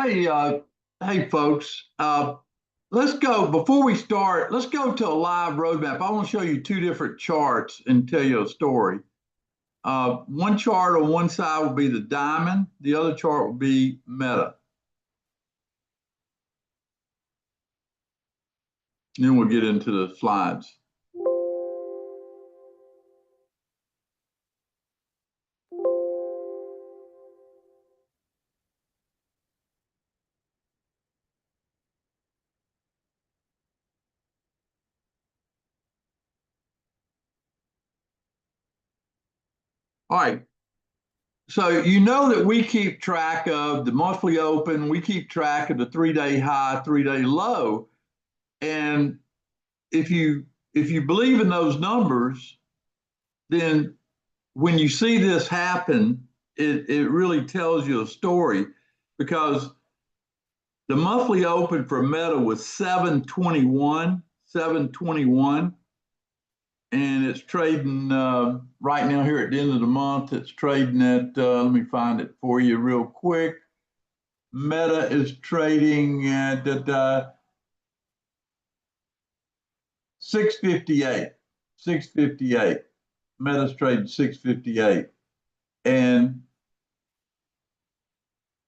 Hey, hey, folks. Let's go. Before we start, let's go to a live roadmap. I want to show you two different charts and tell you a story. One chart on one side will be the diamond. The other chart will be Meta. Then we'll get into the slides. All right. So you know that we keep track of the monthly open. We keep track of the 3-day high, 3-day low. And if you believe in those numbers, then when you see this happen, it really tells you a story because the monthly open for Meta was 721, and it's trading right now here at the end of the month. It's trading at, let me find it for you real quick. Meta is trading at 658. 658. Meta's trading 658. And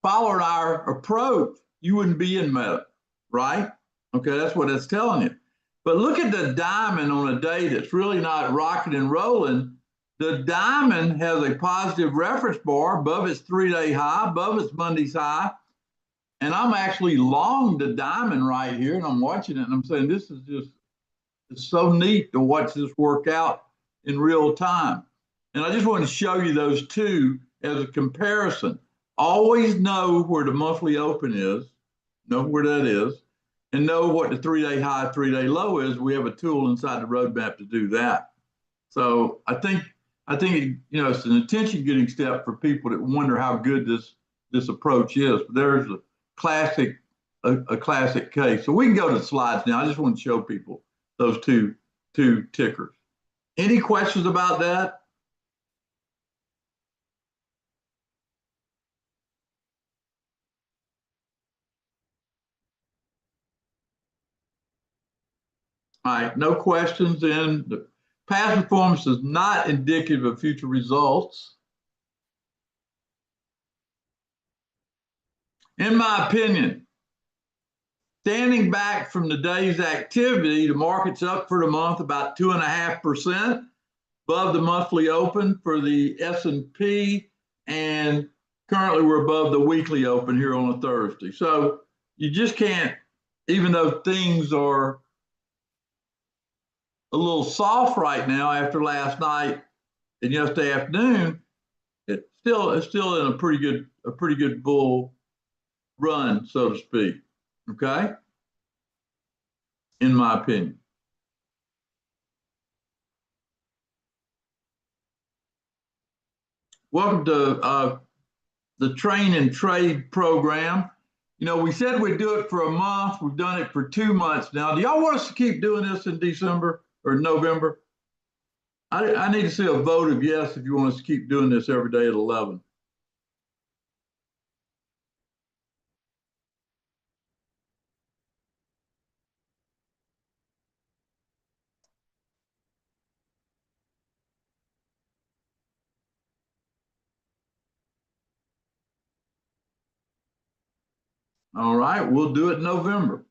following our approach, you wouldn't be in Meta, right? Okay, that's what it's telling you. But look at the diamond on a day that's really not rocking and rolling. The diamond has a positive reference bar above its 3-day high, above its Monday's high. And I'm actually long the diamond right here, and I'm watching it, and I'm saying this is just, it's so neat to watch this work out in real time. And I just want to show you those two as a comparison. Always know where the monthly open is, know where that is, and know what the 3-day high, 3-day low is. We have a tool inside the roadmap to do that. So I think it's an attention-getting step for people that wonder how good this approach is. But there's a classic case. So we can go to the slides now. I just want to show people those two tickers. Any questions about that? All right, no questions. And the past performance is not indicative of future results. In my opinion, standing back from the day's activity, the market's up for the month about 2.5% above the monthly open for the S&P, and currently we're above the weekly open here on a Thursday. So you just can't, even though things are a little soft right now after last night and yesterday afternoon, it's still in a pretty good bull run, so to speak. Okay, in my opinion. Welcome to the Train and Trade program. You know, we said we'd do it for a month. We've done it for 2 months now. Do y'all want us to keep doing this in December or November? I need to see a vote of yes if you want us to keep doing this every day at 11. All right, we'll do it in November.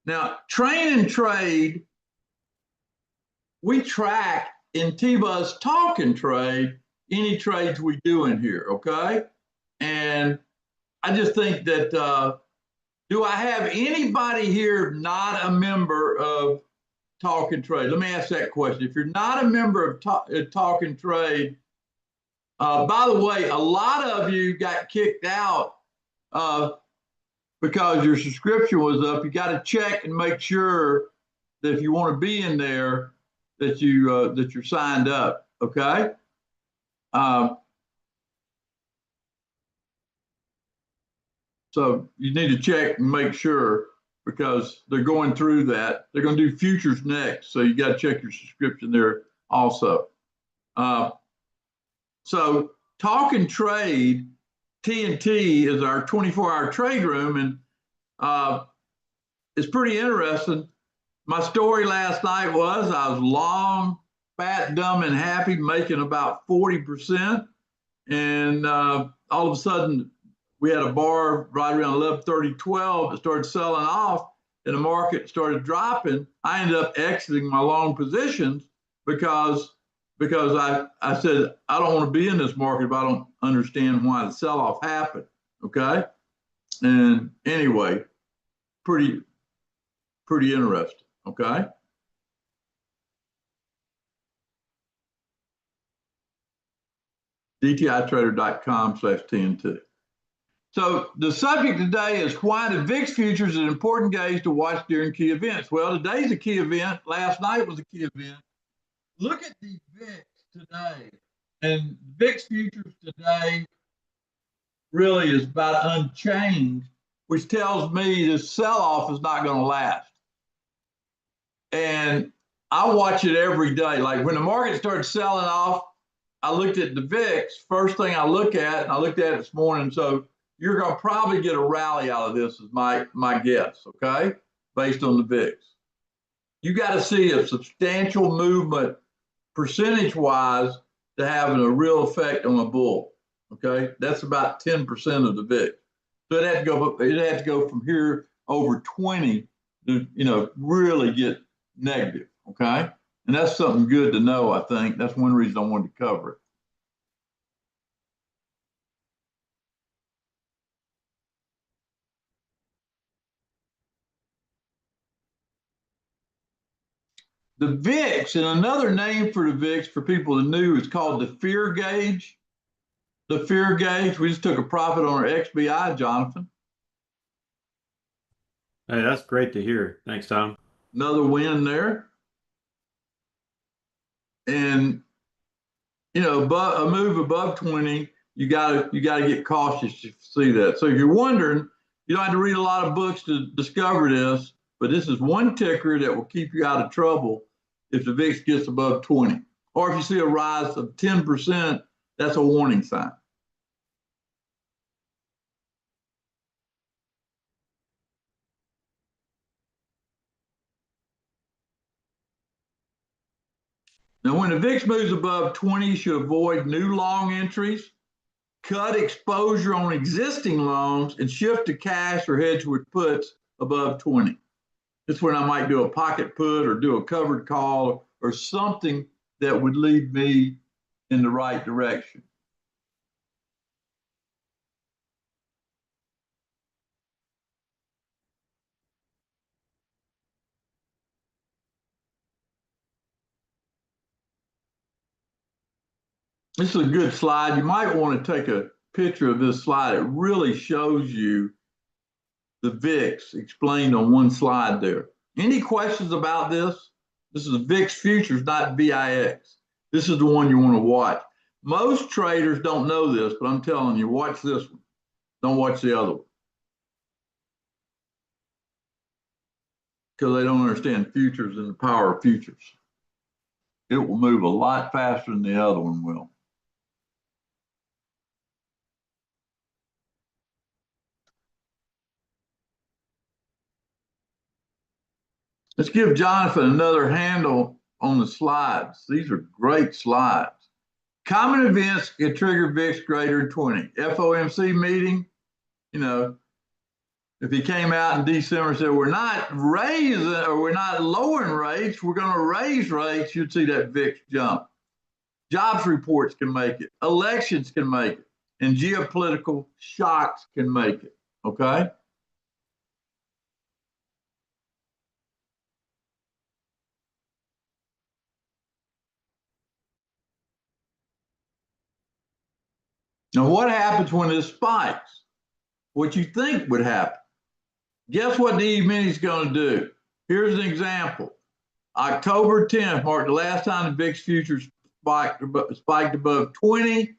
Now, Train and Trade, we track in T-Buzz Talk and Trade any trades we do in here, okay? And I just think that, do I have anybody here not a member of Talk and Trade? Let me ask that question. If you're not a member of Talk and Trade, by the way, a lot of you got kicked out because your subscription was up. You got to check and make sure that if you want to be in there, that you're signed up. Okay. So you need to check and make sure because they're going through that. They're going to do futures next, so you got to check your subscription there also. So Talk and Trade, TNT is our 24-hour trade room, and it's pretty interesting. My story last night was I was long, fat, dumb, and happy, making about 40%. And all of a sudden, we had a bar right around 11:30, 12. It started selling off, and the market started dropping. I ended up exiting my long positions because I said, I don't want to be in this market if I don't understand why the sell-off happened. Okay. And anyway, pretty interesting. Okay. DTItrader.com/TNT. So the subject today is why the VIX futures is an important gauge to watch during key events. Well, today's a key event. Last night was a key event. Look at the VIX today. And VIX futures today really is about unchanged, which tells me this sell-off is not going to last. And I watch it every day. Like when the market started selling off, I looked at the VIX. First thing I look at, and I looked at it this morning. So you're going to probably get a rally out of this, is my guess, okay, based on the VIX. You got to see a substantial movement percentage-wise to having a real effect on a bull, okay? That's about 10% of the VIX. So it had to go from here over 20 to, really get negative, okay? And that's something good to know, I think. That's one reason I wanted to cover it. The VIX, and another name for the VIX for people that knew, is called the fear gauge. The fear gauge. We just took a profit on our XBI, Jonathan. Hey, that's great to hear. Thanks, Tom. Another win there. And a move above 20, you gotta get cautious to see that. So if you're wondering, you don't have to read a lot of books to discover this, but this is one ticker that will keep you out of trouble if the VIX gets above 20. Or if you see a rise of 10%, that's a warning sign. Now, when the VIX moves above 20, you should avoid new long entries, cut exposure on existing longs, and shift to cash or hedge with puts above 20. That's when I might do a pocket put or do a covered call or something that would lead me in the right direction. This is a good slide. You might want to take a picture of this slide. It really shows you the VIX explained on one slide there. Any questions about this? This is VIX futures, not VIX. This is the one you want to watch. Most traders don't know this, but I'm telling you, watch this one. Don't watch the other one, because they don't understand futures and the power of futures. It will move a lot faster than the other one will. Let's give Jonathan another handle on the slides. These are great slides. Common events can trigger VIX greater than 20. FOMC meeting, if he came out in December and said, we're not raising or we're not lowering rates, we're going to raise rates, you'd see that VIX jump. Jobs reports can make it. Elections can make it. And geopolitical shocks can make it. Okay? Now, what happens when this spikes? What you think would happen. Guess what the E-mini is going to do? Here's an example. October 10th marked the last time the VIX futures spiked above 20.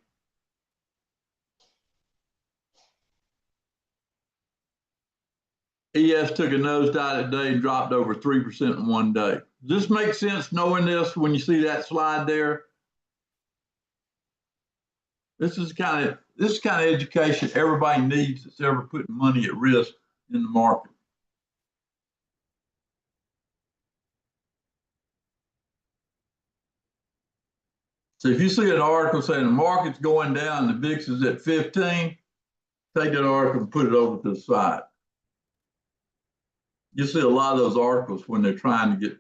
ES took a nosedive today and dropped over 3% in one day. Does this make sense knowing this when you see that slide there? This is kind of education everybody needs that's ever putting money at risk in the market. So if you see an article saying the market's going down, the VIX is at 15, take that article and put it over to the side. You see a lot of those articles when they're trying to get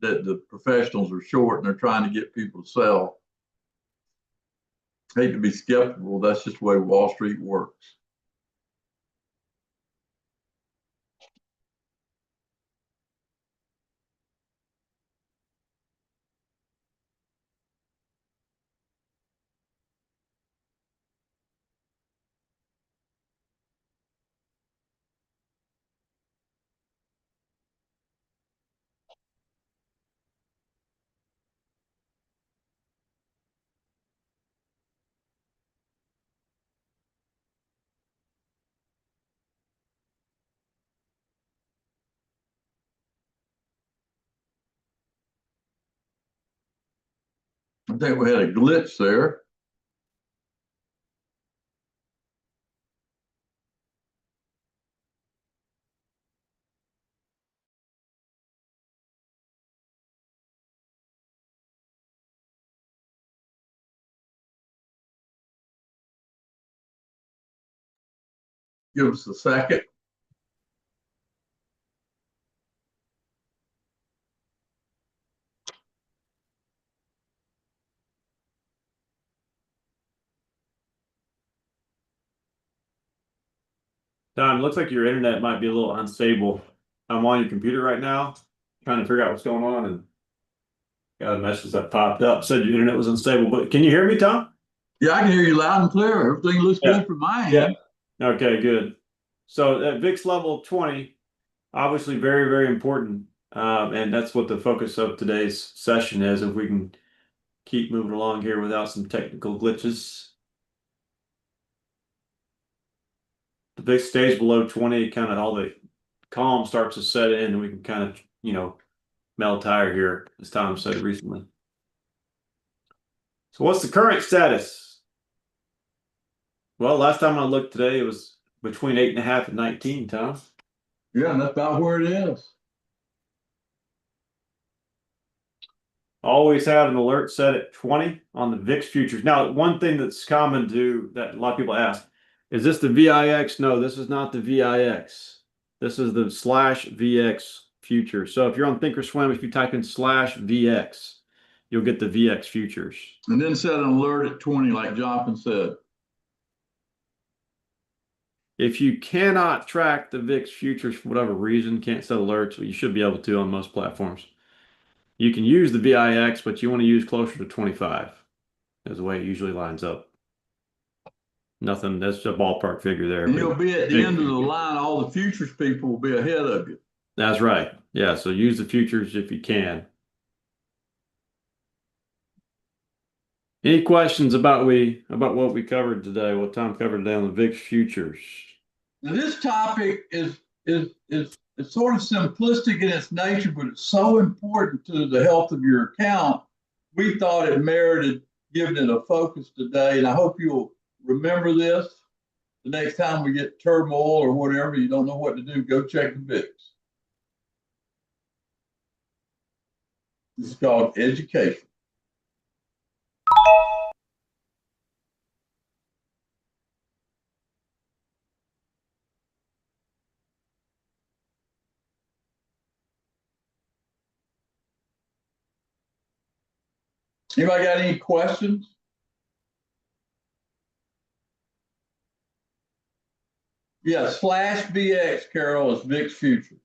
that the professionals are short and they're trying to get people to sell. I hate to be skeptical. That's just the way Wall Street works. I think we had a glitch there. Give us a second. Tom, looks like your internet might be a little unstable. I'm on your computer right now, trying to figure out what's going on, and got a message that popped up, said your internet was unstable. But can you hear me, Tom? Yeah, I can hear you loud and clear. Everything looks good from my end. Yeah. Okay, good. So at VIX level 20, obviously very, very important. And that's what the focus of today's session is, if we can keep moving along here without some technical glitches. The VIX stays below 20, kind of all the calm starts to set in, and we can kind of, melt tire here, as Tom said recently. So what's the current status? Well, last time I looked today, it was between 8.5 and 19, Tom. Yeah, that's about where it is. Always have an alert set at 20 on the VIX futures. Now, one thing that's common that a lot of people ask, is this the VIX? No, this is not the VIX. This is the /VX future. So if you're on Thinkorswim, if you type in /VX, you'll get the VX futures. And then set an alert at 20, like Jonathan said. If you cannot track the VIX futures for whatever reason, can't set alerts, well, you should be able to on most platforms. You can use the VIX, but you want to use closer to 25 as the way it usually lines up. Nothing, that's a ballpark figure there. And you'll be at the end of the line, all the futures people will be ahead of you. That's right. Yeah, so use the futures if you can. Any questions about what we covered today, what Tom covered today on the VIX futures? Now, this topic is sort of simplistic in its nature, but it's so important to the health of your account. We thought it merited giving it a focus today, and I hope you'll remember this. The next time we get turmoil or whatever, you don't know what to do, go check the VIX. This is called education. Anybody got any questions? Yeah, /VX, Carol, is VIX future.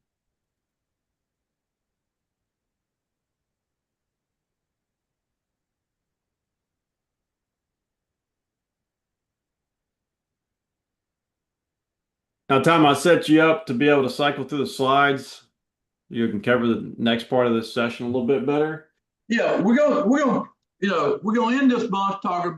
Now, Tom, I set you up to be able to cycle through the slides. You can cover the next part of this session a little bit better. Yeah, we're gonna end this month talking about